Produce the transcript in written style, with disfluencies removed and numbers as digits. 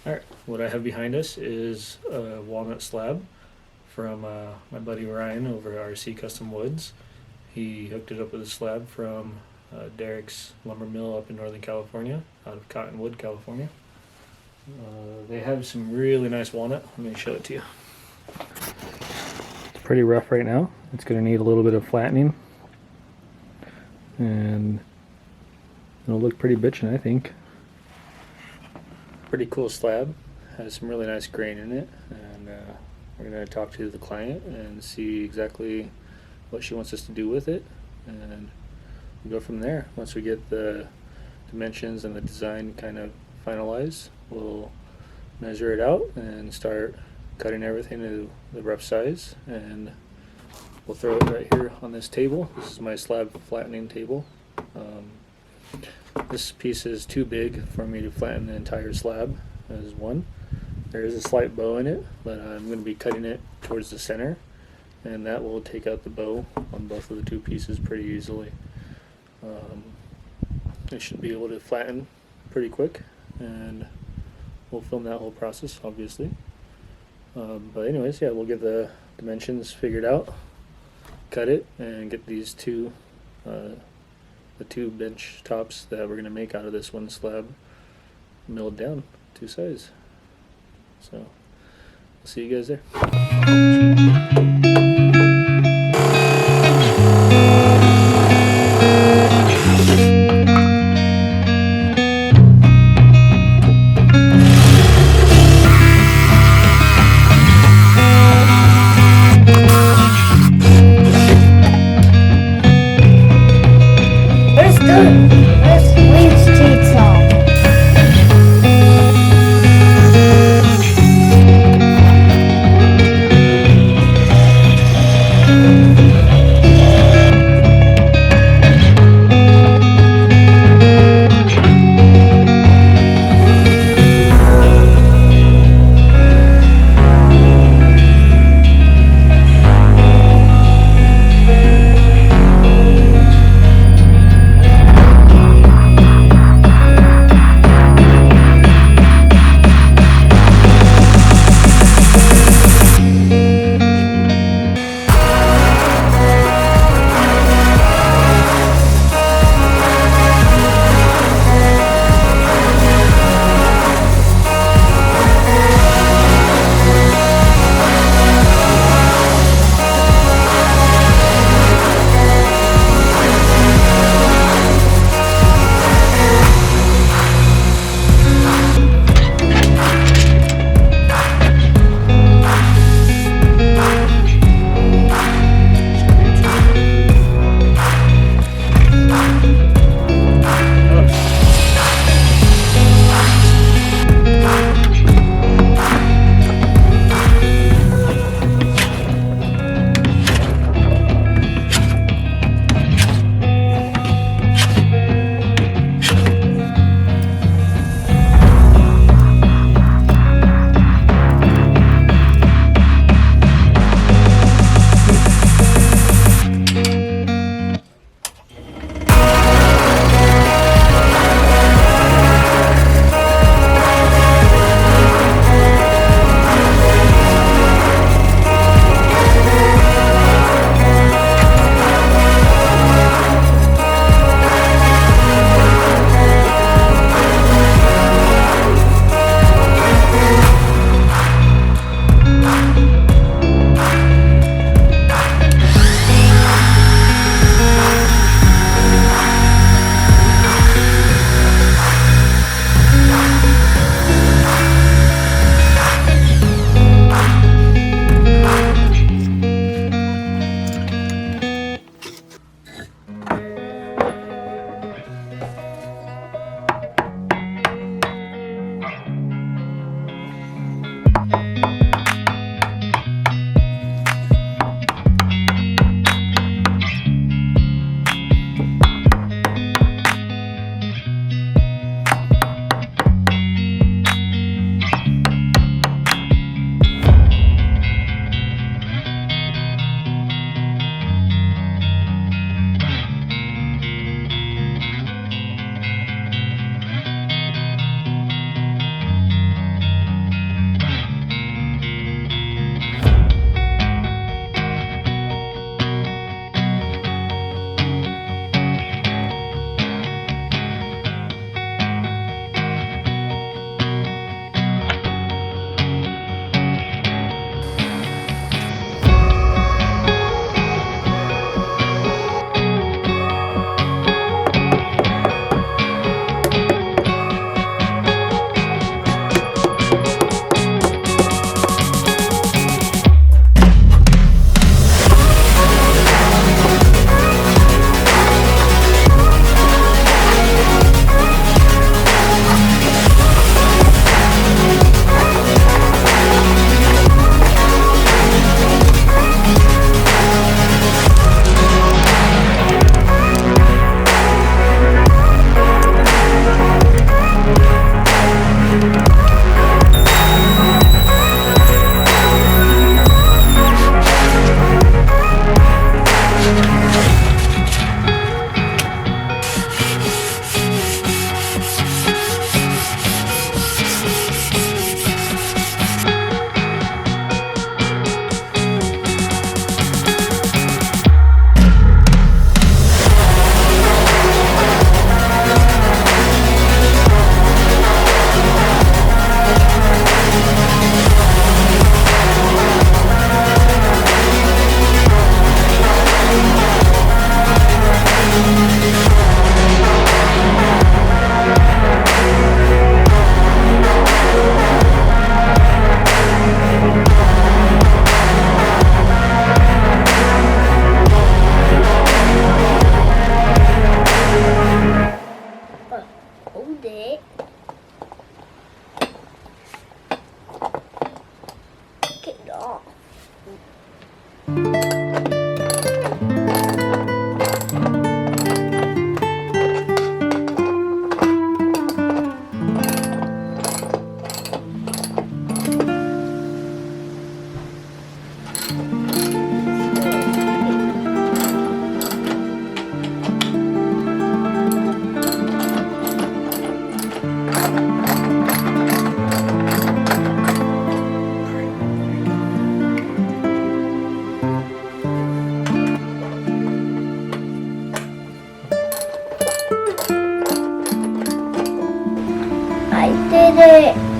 Alright, what I have behind us is a walnut slab from my buddy Ryan over at RC Custom Woods. He hooked it up with a slab from Derek's lumber mill up in Northern California, out of Cottonwood, California. They have some really nice walnut. Let me show it to you. It's pretty rough right now. It's going to need a little bit of flattening, and it'll look pretty bitchin', I think. Pretty cool slab, has some really nice grain in it, and we're going to talk to the client and see exactly what she wants us to do with it, and we'll go from there. Once we get the dimensions and the design kind of finalized, we'll measure it out and start cutting everything to the rough size, and we'll throw it right here on this table. This is my slab flattening table. This piece is too big for me to flatten the entire slab as one. There is a slight bow in it, but I'm going to be cutting it towards the center, and that will take out the bow on both of the two pieces pretty easily. I should be able to flatten pretty quick, and we'll film that whole process, obviously. But anyways, yeah, we'll get the dimensions figured out, cut it, and get these two the two bench tops that we're going to make out of this one slab milled down to size. So I'll see you guys there. hold it. Get it off. I did it.